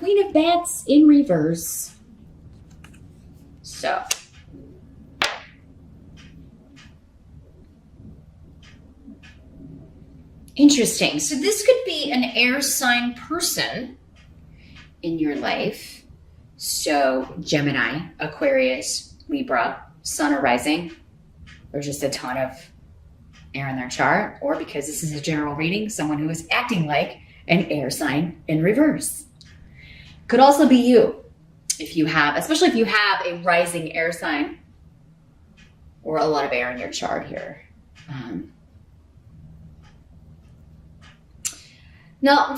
Queen of Bats in reverse. So. Interesting. So this could be an air sign person in your life. So Gemini, Aquarius, Libra, Sun or rising. There's just a ton of air in their chart. Or because this is a general reading, someone who is acting like an air sign in reverse. Could also be you. If you have, especially if you have a rising air sign or a lot of air in your chart here. Now,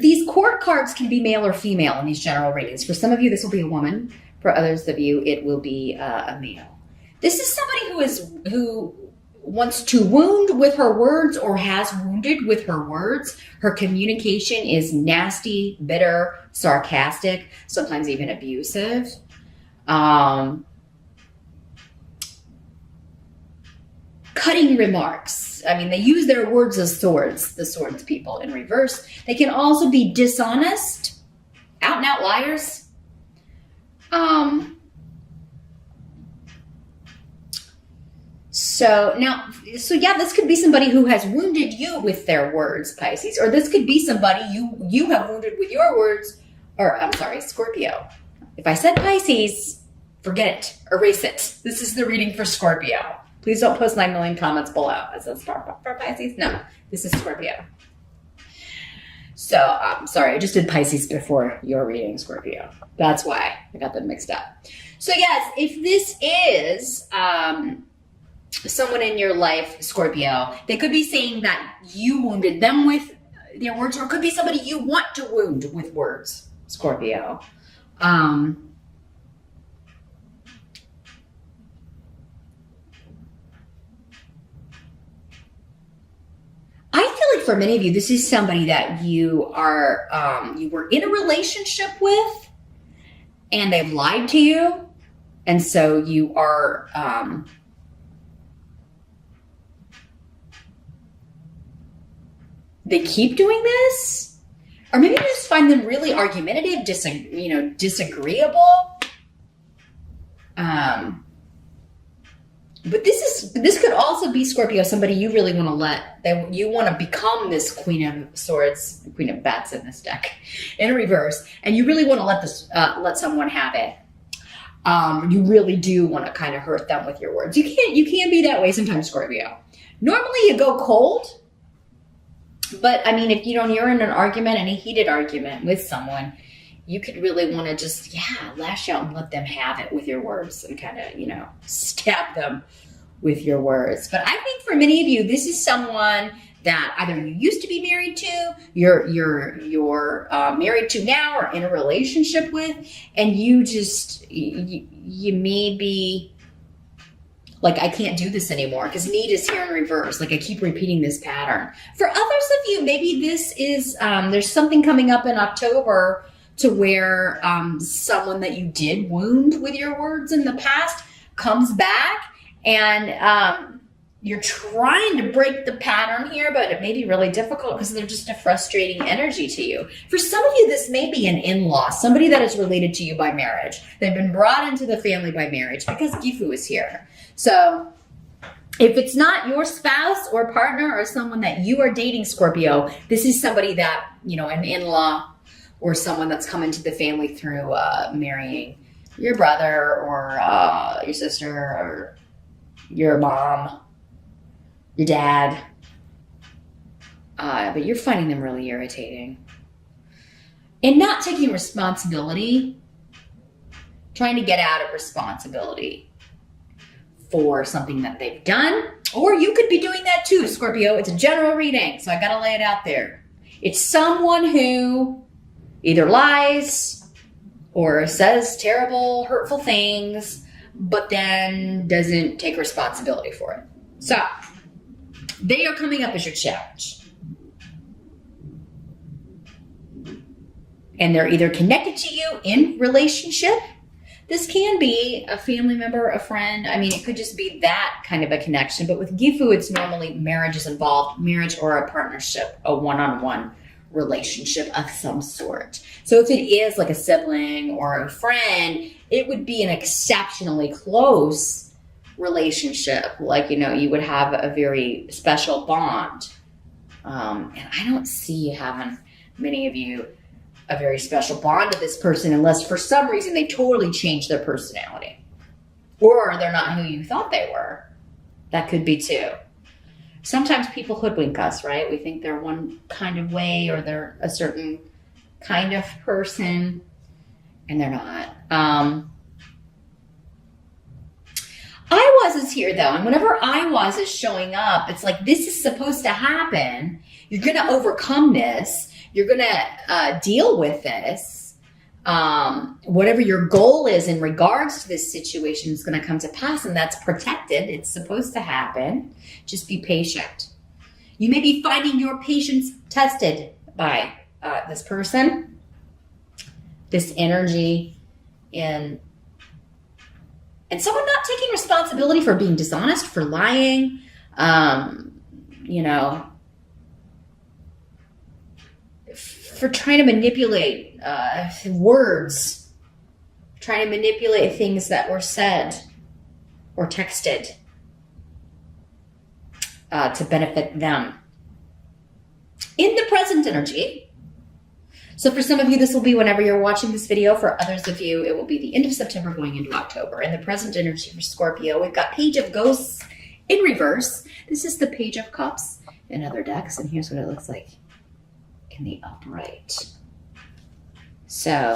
these court cards can be male or female in these general readings. For some of you, this will be a woman. For others of you, it will be a male. This is somebody who wants to wound with her words or has wounded with her words. Her communication is nasty, bitter, sarcastic, sometimes even abusive. Cutting remarks. I mean, they use their words as swords, the swords people in reverse. They can also be dishonest, out and out liars. So yeah, this could be somebody who has wounded you with their words, Pisces, or this could be somebody you have wounded with your words, or I'm sorry, Scorpio. If I said Pisces, forget it, erase it. This is the reading for Scorpio. Please don't post 9 million comments below. Is this for Pisces? No, this is Scorpio. So, sorry, I just did Pisces before your reading, Scorpio. That's why I got them mixed up. So yes, if this is someone in your life, Scorpio, they could be saying that you wounded them with their words, or it could be somebody you want to wound with words, Scorpio. I feel like for many of you, this is somebody that you are, you were in a relationship with and they've lied to you. And so you are, they keep doing this, or maybe you just find them really argumentative, disagreeable. But this could also be, Scorpio, somebody you really want to you want to become this Queen of Swords, Queen of Bats in this deck, in reverse, and you really want to let someone have it. You really do want to kind of hurt them with your words. You can be that way sometimes, Scorpio. Normally you go cold, but I mean, if you're in an argument, any heated argument with someone, you could really want to just, lash out and let them have it with your words and kind of, stab them with your words. But I think for many of you, this is someone that either you used to be married to, you're married to now, or in a relationship with, and you may be like, I can't do this anymore because need is here in reverse. Like I keep repeating this pattern. For others of you, maybe this is, there's something coming up in October to where someone that you did wound with your words in the past comes back, and you're trying to break the pattern here, but it may be really difficult because they're just a frustrating energy to you. For some of you, this may be an in-law, somebody that is related to you by marriage. They've been brought into the family by marriage because Gifu is here. So if it's not your spouse or partner or someone that you are dating, Scorpio, this is somebody that, an in-law, or someone that's come into the family through marrying your brother or your sister or your mom, your dad. But you're finding them really irritating. And not taking responsibility, trying to get out of responsibility for something that they've done. Or you could be doing that too, Scorpio. It's a general reading, so I got to lay it out there. It's someone who either lies or says terrible, hurtful things, but then doesn't take responsibility for it. So they are coming up as your challenge. And they're either connected to you in relationship. This can be a family member, a friend. I mean, it could just be that kind of a connection. But with Gifu, it's normally marriage is involved, marriage or a partnership, a one-on-one relationship of some sort. So if it is like a sibling or a friend, it would be an exceptionally close relationship. Like, you would have a very special bond. And I don't see you having, many of you, a very special bond to this person unless for some reason they totally changed their personality. Or they're not who you thought they were. That could be too. Sometimes people hoodwink us, right? We think they're one kind of way or they're a certain kind of person, and they're not. I was is here though, and whenever I was is showing up, it's like this is supposed to happen. You're going to overcome this. You're going to deal with this. Whatever your goal is in regards to this situation is going to come to pass, and that's protected. It's supposed to happen. Just be patient. You may be finding your patience tested by this person, this energy, and someone not taking responsibility for being dishonest, for lying, for trying to manipulate words, trying to manipulate things that were said or texted to benefit them. In the present energy, so for some of you, this will be whenever you're watching this video. For others of you, it will be the end of September going into October. In the present energy for Scorpio, we've got Page of Ghosts in reverse. This is the Page of Cups in other decks, and here's what it looks like in the upright. So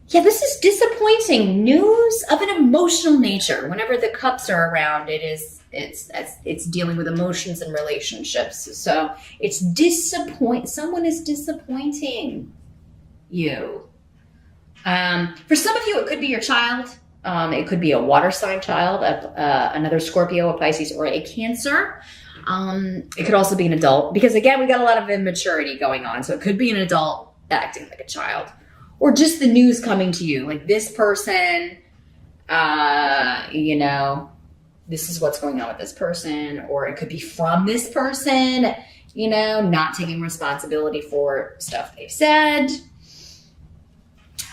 yeah, this is disappointing news of an emotional nature. Whenever the cups are around, it's dealing with emotions and relationships. So it's someone is disappointing you. For some of you, it could be your child. It could be a water sign child, another Scorpio, a Pisces, or a Cancer. It could also be an adult, because again, we got a lot of immaturity going on. So it could be an adult acting like a child, or just the news coming to you, like this person, this is what's going on with this person, or it could be from this person, not taking responsibility for stuff they've said.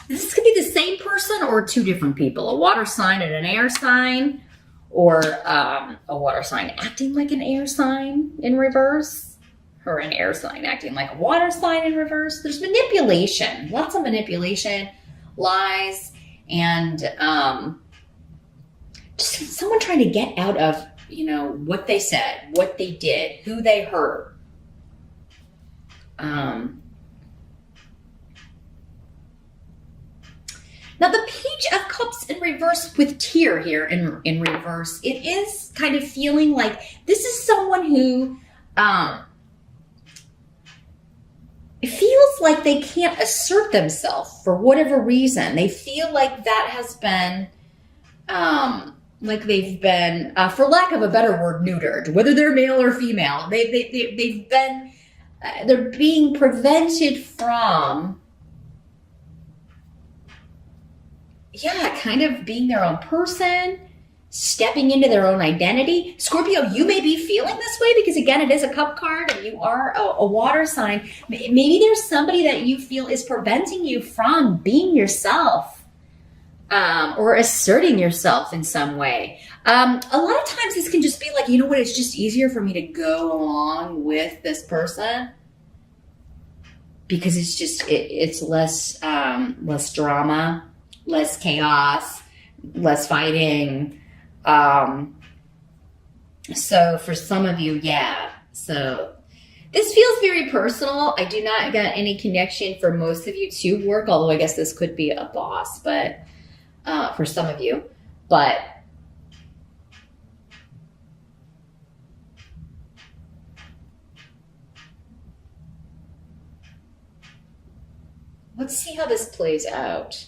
This could be the same person or two different people, a water sign and an air sign, or a water sign acting like an air sign in reverse, or an air sign acting like a water sign in reverse. There's manipulation, lots of manipulation, lies, and just someone trying to get out of, what they said, what they did, who they hurt. Now the Page of Cups in reverse with tear here in reverse, it is kind of feeling like this is someone who it feels like they can't assert themselves for whatever reason. They feel like that has been, like they've been, for lack of a better word, neutered. Whether they're male or female, they've been, they're being prevented from, kind of being their own person, stepping into their own identity. Scorpio, you may be feeling this way because, again, it is a cup card and you are a water sign. Maybe there's somebody that you feel is preventing you from being yourself, or asserting yourself in some way. A lot of times this can just be like, it's just easier for me to go along with this person because it's just, it's less drama, less chaos, less fighting. So for some of you, so this feels very personal. I do not get any connection for most of you to work, although I guess this could be a boss, but for some of you, but let's see how this plays out.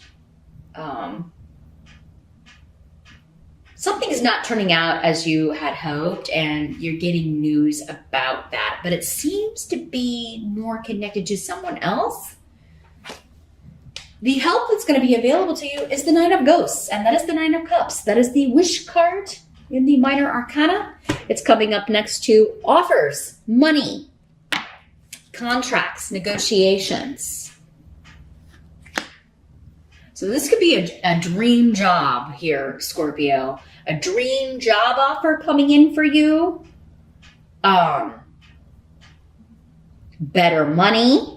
Something is not turning out as you had hoped, and you're getting news about that, but it seems to be more connected to someone else. The help that's going to be available to you is the Nine of Ghosts, and that is the Nine of Cups. That is the wish card in the minor arcana. It's coming up next to offers, money, contracts, negotiations. So this could be a dream job here, Scorpio. A dream job offer coming in for you. Better money.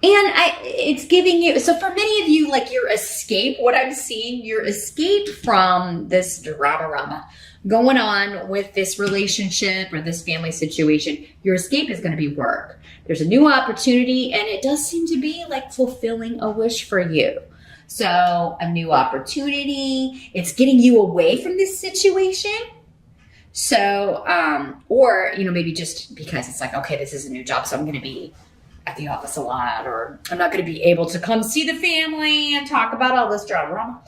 And it's giving you, so for many of you, like your escape, what I'm seeing, your escape from this drama going on with this relationship or this family situation, your escape is going to be work. There's a new opportunity, and it does seem to be like fulfilling a wish for you. So a new opportunity, it's getting you away from this situation. So, or, maybe just because it's like, okay, this is a new job, so I'm going to be at the office a lot, or I'm not going to be able to come see the family and talk about all this drama.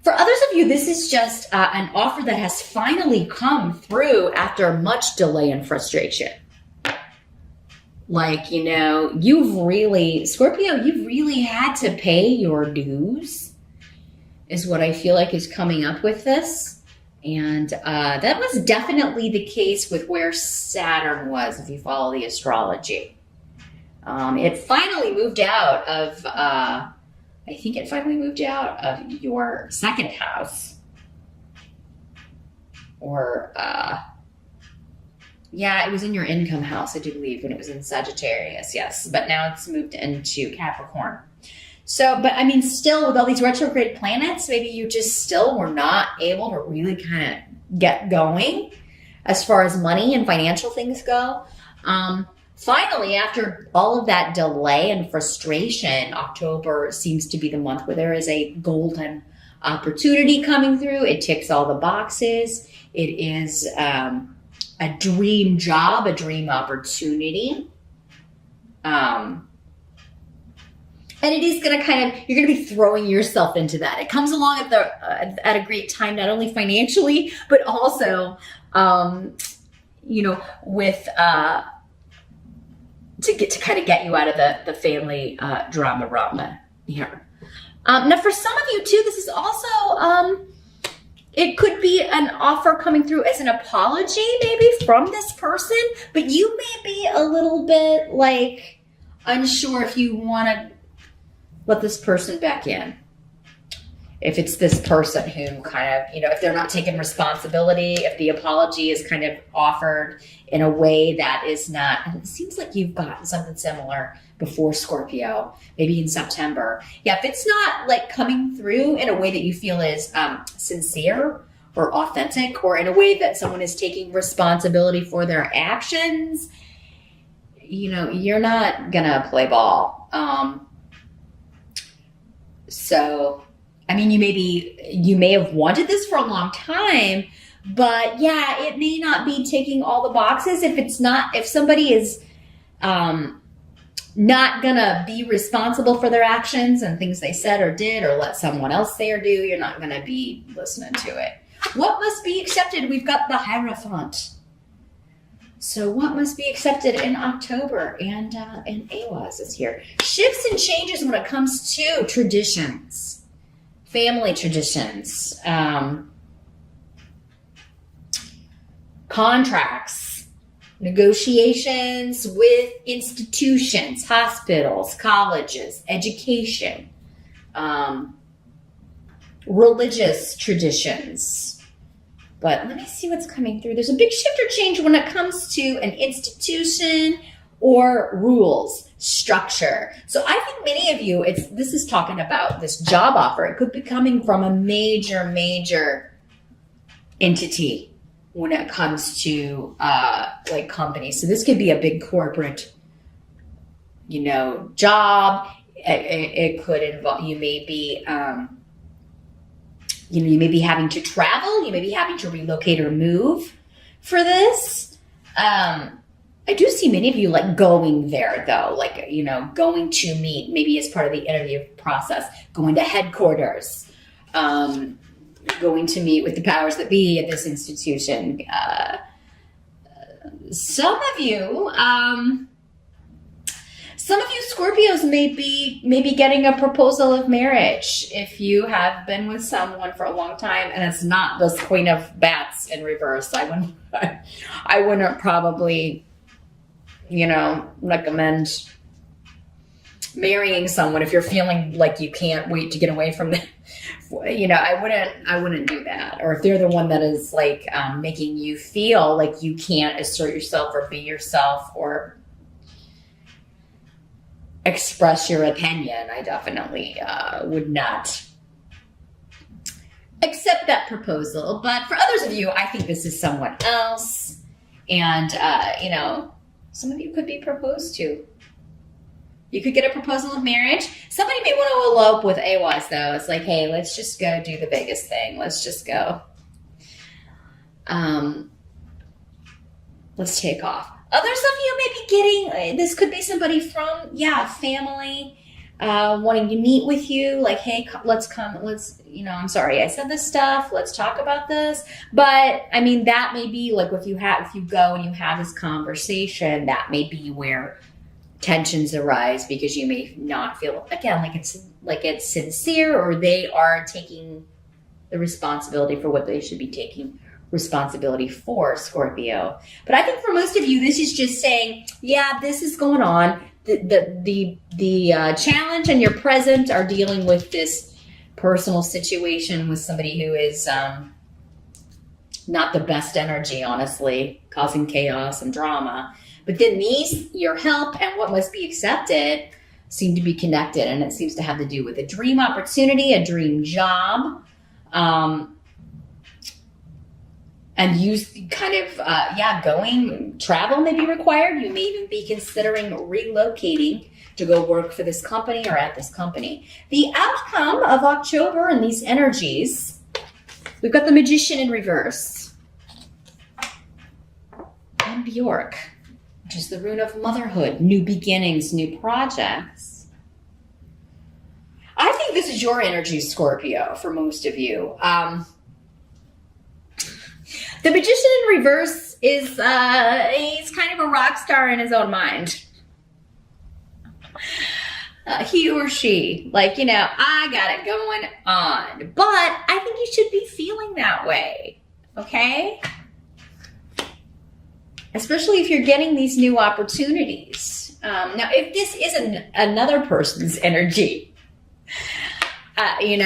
For others of you, this is just an offer that has finally come through after much delay and frustration. Like, Scorpio, you've really had to pay your dues, is what I feel like is coming up with this. And that was definitely the case with where Saturn was, if you follow the astrology. It finally moved out of, your second house. Or, it was in your income house, I do believe, when it was in Sagittarius, yes. But now it's moved into Capricorn. So, but still with all these retrograde planets, maybe you just still were not able to really kind of get going as far as money and financial things go. Finally, after all of that delay and frustration, October seems to be the month where there is a golden opportunity coming through. It ticks all the boxes. It is a dream job, a dream opportunity. And it is going to you're going to be throwing yourself into that. It comes along at a great time, not only financially, but also, with, to get you out of the family, drama here. Now for some of you too, this is also, it could be an offer coming through as an apology maybe from this person, but you may be a little bit like unsure if you want to let this person back in. If it's this person who if they're not taking responsibility, if the apology is kind of offered in a way that is not, and it seems like you've gotten something similar before, Scorpio, maybe in September. Yeah, if it's not like coming through in a way that you feel is sincere or authentic, or in a way that someone is taking responsibility for their actions, you're not gonna play ball. So, you may have wanted this for a long time, but yeah, it may not be ticking all the boxes. If somebody is not gonna be responsible for their actions and things they said or did, or let someone else say or do, you're not gonna be listening to it. What must be accepted? We've got the Hierophant. So what must be accepted in October? And Awas is here. Shifts and changes when it comes to traditions, family traditions, contracts, negotiations with institutions, hospitals, colleges, education, religious traditions. But let me see what's coming through. There's a big shift or change when it comes to an institution or rules, structure. So I think many of you, this is talking about this job offer. It could be coming from a major entity when it comes to like companies. So this could be a big corporate, job. It could involve, you may be having to travel. You may be having to relocate or move for this. I do see many of you like going there though, like, going to meet maybe as part of the interview process, going to headquarters, going to meet with the powers that be at this institution. Some of Some of you Scorpios may be getting a proposal of marriage if you have been with someone for a long time and it's not this Queen of Bats in reverse. I wouldn't probably, recommend marrying someone if you're feeling like you can't wait to get away from them. I wouldn't do that. Or if they're the one that is like making you feel like you can't assert yourself or be yourself or express your opinion, I definitely would not accept that proposal. But for others of you, I think this is someone else. And, some of you could be proposed to. You could get a proposal of marriage. Somebody may want to elope with AWAS, though. It's like, hey, let's just go do the biggest thing. Let's just go. Let's take off. Others of you may be getting, this could be somebody from, family, wanting to meet with you. Like, hey, I'm sorry I said this stuff. Let's talk about this. But, that may be like if you go and you have this conversation, that may be where tensions arise because you may not feel, again, like it's sincere or they are taking the responsibility for what they should be taking responsibility for, Scorpio. But I think for most of you, this is just saying, this is going on. The challenge and your present are dealing with this personal situation with somebody who is not the best energy, honestly, causing chaos and drama. But then your help and what must be accepted seem to be connected, and it seems to have to do with a dream opportunity, a dream job, and travel may be required. You may even be considering relocating to go work for this company or at this company. The outcome of October and these energies, we've got the Magician in reverse. And Bjork, which is the rune of motherhood, new beginnings, new projects. I think this is your energy, Scorpio, for most of you. The Magician in reverse is, he's kind of a rock star in his own mind. He or she, I got it going on. But I think you should be feeling that way, okay? Especially if you're getting these new opportunities. Now, if this isn't another person's energy, you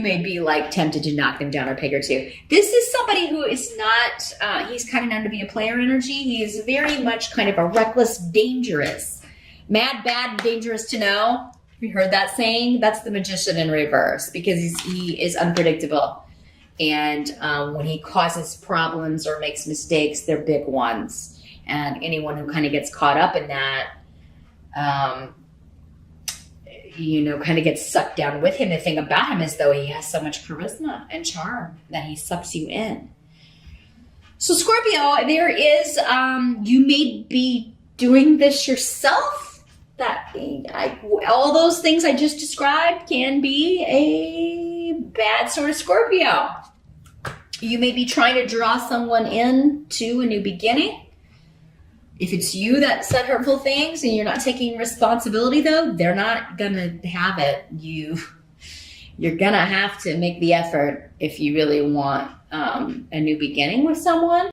may be tempted to knock them down a peg or two. This is somebody who is not, he's kind of known to be a player energy. He is very much kind of a reckless, dangerous, mad, bad, dangerous to know. Have you heard that saying? That's the Magician in reverse because he is unpredictable. And when he causes problems or makes mistakes, they're big ones. And anyone who kind of gets caught up in that, kind of gets sucked down with him. The thing about him is, though, he has so much charisma and charm that he sucks you in. So, Scorpio, there is, you may be doing this yourself. All those things I just described can be a bad sort of Scorpio. You may be trying to draw someone in to a new beginning. If it's you that said hurtful things and you're not taking responsibility, though, they're not going to have it. You're going to have to make the effort if you really want a new beginning with someone.